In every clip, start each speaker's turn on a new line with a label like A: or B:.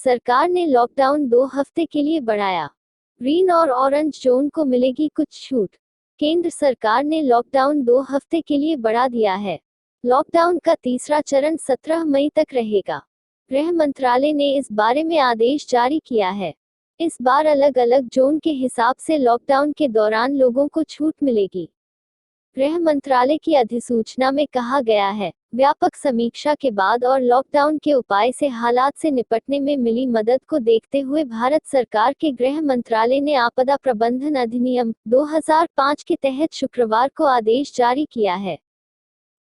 A: सरकार ने लॉकडाउन 2 हफ्ते के लिए बढ़ाया। ग्रीन और ऑरेंज जोन को मिलेगी कुछ छूट। केंद्र सरकार ने लॉकडाउन 2 हफ्ते के लिए बढ़ा दिया है। लॉकडाउन का तीसरा चरण 17 मई तक रहेगा। गृह मंत्रालय ने इस बारे में आदेश जारी किया है। इस बार अलग अलग जोन के हिसाब से लॉकडाउन के दौरान लोगों को छूट मिलेगी। गृह मंत्रालय की अधिसूचना में कहा गया है, व्यापक समीक्षा के बाद और लॉकडाउन के उपाय से हालात से निपटने में मिली मदद को देखते हुए भारत सरकार के गृह मंत्रालय ने आपदा प्रबंधन अधिनियम 2005 के तहत शुक्रवार को आदेश जारी किया है।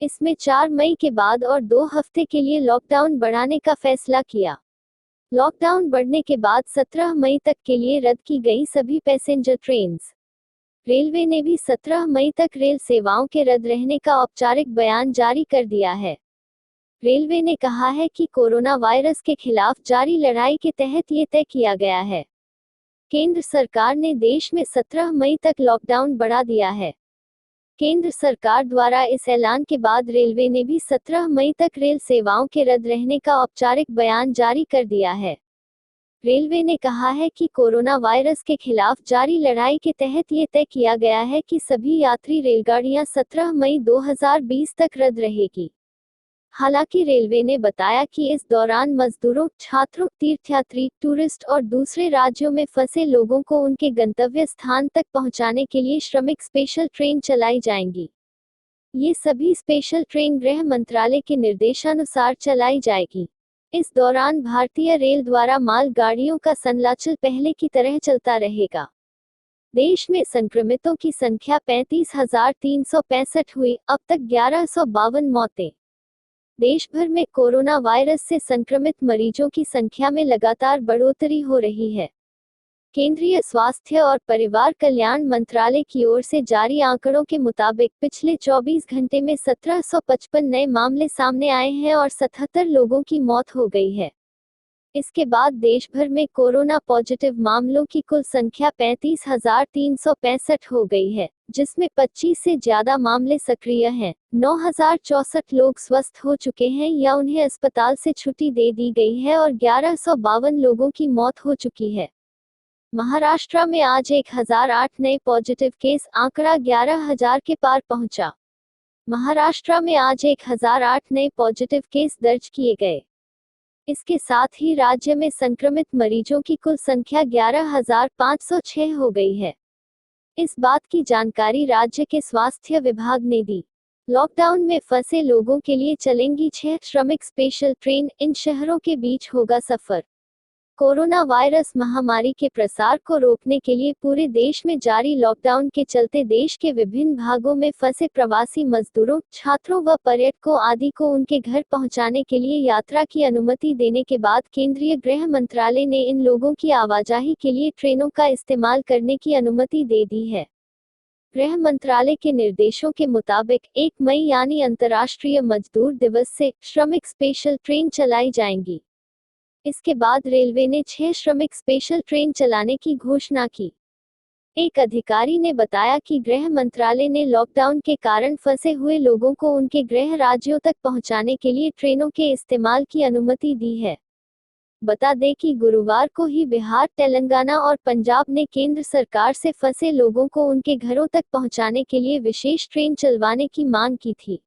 A: इसमें 4 मई के बाद और 2 हफ्ते के लिए लॉकडाउन बढ़ाने का फैसला किया। लॉकडाउन बढ़ने के बाद 17 मई तक के लिए रद्द की गई सभी पैसेंजर ट्रेन्स। रेलवे ने भी 17 मई तक रेल सेवाओं के रद्द रहने का औपचारिक बयान जारी कर दिया है। रेलवे ने कहा है कि कोरोना वायरस के खिलाफ जारी लड़ाई के तहत ये तय किया गया है। केंद्र सरकार ने देश में 17 मई तक लॉकडाउन बढ़ा दिया है। केंद्र सरकार द्वारा इस ऐलान के बाद रेलवे ने भी 17 मई तक रेल सेवाओं के रद्द रहने का औपचारिक बयान जारी कर दिया है। रेलवे ने कहा है कि कोरोना वायरस के खिलाफ जारी लड़ाई के तहत ये तय किया गया है कि सभी यात्री रेलगाड़ियां 17 मई 2020 तक रद्द रहेगी। हालांकि रेलवे ने बताया कि इस दौरान मजदूरों, छात्रों, तीर्थयात्री, टूरिस्ट और दूसरे राज्यों में फंसे लोगों को उनके गंतव्य स्थान तक पहुंचाने के लिए श्रमिक स्पेशल ट्रेन चलाई जाएंगी। ये सभी स्पेशल ट्रेन गृह मंत्रालय के निर्देशानुसार चलाई जाएगी। इस दौरान भारतीय रेल द्वारा माल गाड़ियों का संचालन पहले की तरह चलता रहेगा। देश में संक्रमितों की संख्या 35,365 हुई, अब तक 1152 मौतें। देश भर में कोरोना वायरस से संक्रमित मरीजों की संख्या में लगातार बढ़ोतरी हो रही है। केंद्रीय स्वास्थ्य और परिवार कल्याण मंत्रालय की ओर से जारी आंकड़ों के मुताबिक पिछले 24 घंटे में 1755 नए मामले सामने आए हैं और 77 लोगों की मौत हो गई है। इसके बाद देश भर में कोरोना पॉजिटिव मामलों की कुल संख्या 35,365 हो गई है, जिसमें 25 से ज्यादा मामले सक्रिय हैं। 9,064 लोग स्वस्थ हो चुके हैं या उन्हें अस्पताल से छुट्टी दे दी गई है और 1152 लोगों की मौत हो चुकी है। महाराष्ट्र में आज 1008 नए पॉजिटिव केस, आंकड़ा 11,000 के पार पहुंचा। महाराष्ट्र में आज 1008 नए पॉजिटिव केस दर्ज किए गए। इसके साथ ही राज्य में संक्रमित मरीजों की कुल संख्या 11,506 हो गई है। इस बात की जानकारी राज्य के स्वास्थ्य विभाग ने दी। लॉकडाउन में फंसे लोगों के लिए चलेंगी 6 श्रमिक स्पेशल ट्रेन, इन शहरों के बीच होगा सफर। कोरोना वायरस महामारी के प्रसार को रोकने के लिए पूरे देश में जारी लॉकडाउन के चलते देश के विभिन्न भागों में फंसे प्रवासी मजदूरों, छात्रों व पर्यटकों आदि को उनके घर पहुंचाने के लिए यात्रा की अनुमति देने के बाद केंद्रीय गृह मंत्रालय ने इन लोगों की आवाजाही के लिए ट्रेनों का इस्तेमाल करने की अनुमति दे दी है। गृह मंत्रालय के निर्देशों के मुताबिक 1 मई यानी अंतर्राष्ट्रीय मजदूर दिवस से श्रमिक स्पेशल ट्रेन चलाई जाएंगी। इसके बाद रेलवे ने 6 श्रमिक स्पेशल ट्रेन चलाने की घोषणा की। एक अधिकारी ने बताया कि गृह मंत्रालय ने लॉकडाउन के कारण फंसे हुए लोगों को उनके गृह राज्यों तक पहुंचाने के लिए ट्रेनों के इस्तेमाल की अनुमति दी है। बता दें कि गुरुवार को ही बिहार, तेलंगाना और पंजाब ने केंद्र सरकार से फंसे लोगों को उनके घरों तक पहुंचाने के लिए विशेष ट्रेन चलवाने की मांग की थी।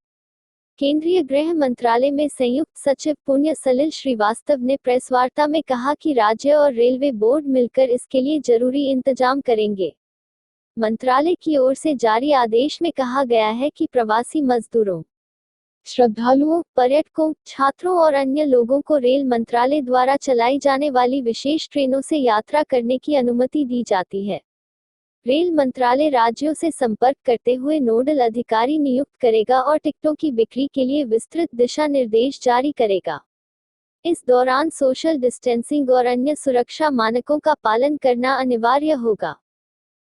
A: केंद्रीय गृह मंत्रालय में संयुक्त सचिव पुण्य सलिल श्रीवास्तव ने प्रेसवार्ता में कहा कि राज्य और रेलवे बोर्ड मिलकर इसके लिए जरूरी इंतजाम करेंगे। मंत्रालय की ओर से जारी आदेश में कहा गया है कि प्रवासी मजदूरों, श्रद्धालुओं, पर्यटकों, छात्रों और अन्य लोगों को रेल मंत्रालय द्वारा चलाई जाने वाली विशेष ट्रेनों से यात्रा करने की अनुमति दी जाती है। रेल मंत्रालय राज्यों से संपर्क करते हुए नोडल अधिकारी नियुक्त करेगा और टिकटों की बिक्री के लिए विस्तृत दिशा निर्देश जारी करेगा। इस दौरान सोशल डिस्टेंसिंग और अन्य सुरक्षा मानकों का पालन करना अनिवार्य होगा।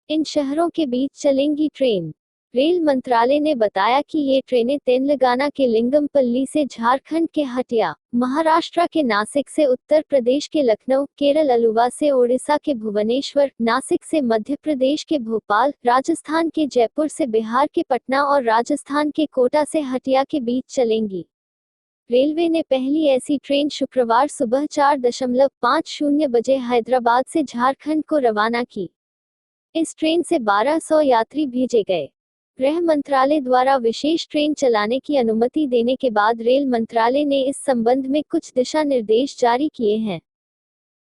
A: इन शहरों के बीच चलेंगी ट्रेन। रेल मंत्रालय ने बताया कि ये ट्रेनें तेलंगाना के लिंगमपल्ली से झारखंड के हटिया, महाराष्ट्र के नासिक से उत्तर प्रदेश के लखनऊ, केरल अलुवा से ओडिशा के भुवनेश्वर, नासिक से मध्य प्रदेश के भोपाल, राजस्थान के जयपुर से बिहार के पटना और राजस्थान के कोटा से हटिया के बीच चलेंगी। रेलवे ने पहली ऐसी ट्रेन शुक्रवार सुबह 4:50 बजे हैदराबाद से झारखंड को रवाना की। इस ट्रेन से 1200 यात्री भेजे गए। गृह मंत्रालय द्वारा विशेष ट्रेन चलाने की अनुमति देने के बाद रेल मंत्रालय ने इस संबंध में कुछ दिशा निर्देश जारी किए हैं।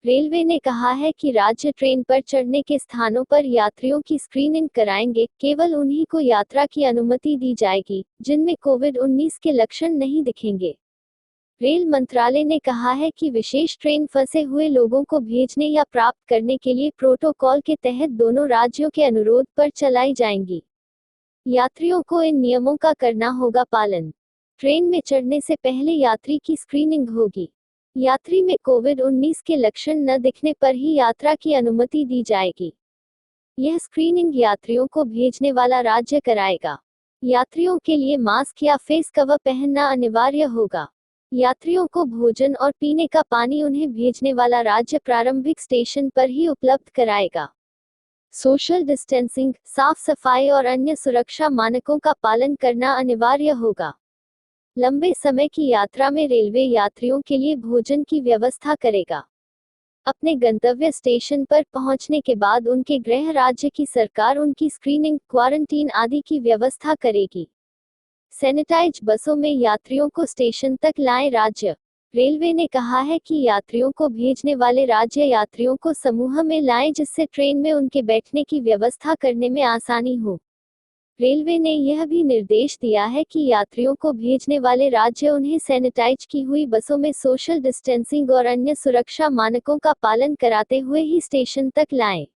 A: रेलवे ने कहा है कि राज्य ट्रेन पर चढ़ने के स्थानों पर यात्रियों की स्क्रीनिंग कराएंगे। केवल उन्हीं को यात्रा की अनुमति दी जाएगी जिनमें कोविड-19 के लक्षण नहीं दिखेंगे। रेल मंत्रालय ने कहा है कि विशेष ट्रेन फंसे हुए लोगों को भेजने या प्राप्त करने के लिए प्रोटोकॉल के तहत दोनों राज्यों के अनुरोध पर चलाई जाएंगी। यात्रियों को इन नियमों का करना होगा पालन। ट्रेन में चढ़ने से पहले यात्री की स्क्रीनिंग होगी। यात्री में कोविड-19 के लक्षण न दिखने पर ही यात्रा की अनुमति दी जाएगी। यह स्क्रीनिंग यात्रियों को भेजने वाला राज्य कराएगा। यात्रियों के लिए मास्क या फेस कवर पहनना अनिवार्य होगा। यात्रियों को भोजन और पीने का पानी उन्हें भेजने वाला राज्य प्रारंभिक स्टेशन पर ही उपलब्ध कराएगा। सोशल डिस्टेंसिंग, साफ सफाई और अन्य सुरक्षा मानकों का पालन करना अनिवार्य होगा। लंबे समय की यात्रा में रेलवे यात्रियों के लिए भोजन की व्यवस्था करेगा। अपने गंतव्य स्टेशन पर पहुंचने के बाद उनके गृह राज्य की सरकार उनकी स्क्रीनिंग, क्वारंटीन आदि की व्यवस्था करेगी। सैनिटाइज बसों में यात्रियों को स्टेशन तक लाएं। राज्य रेलवे ने कहा है कि यात्रियों को भेजने वाले राज्य यात्रियों को समूह में लाएं जिससे ट्रेन में उनके बैठने की व्यवस्था करने में आसानी हो। रेलवे ने यह भी निर्देश दिया है कि यात्रियों को भेजने वाले राज्य उन्हें सैनिटाइज की हुई बसों में सोशल डिस्टेंसिंग और अन्य सुरक्षा मानकों का पालन कराते हुए ही स्टेशन तक लाएं।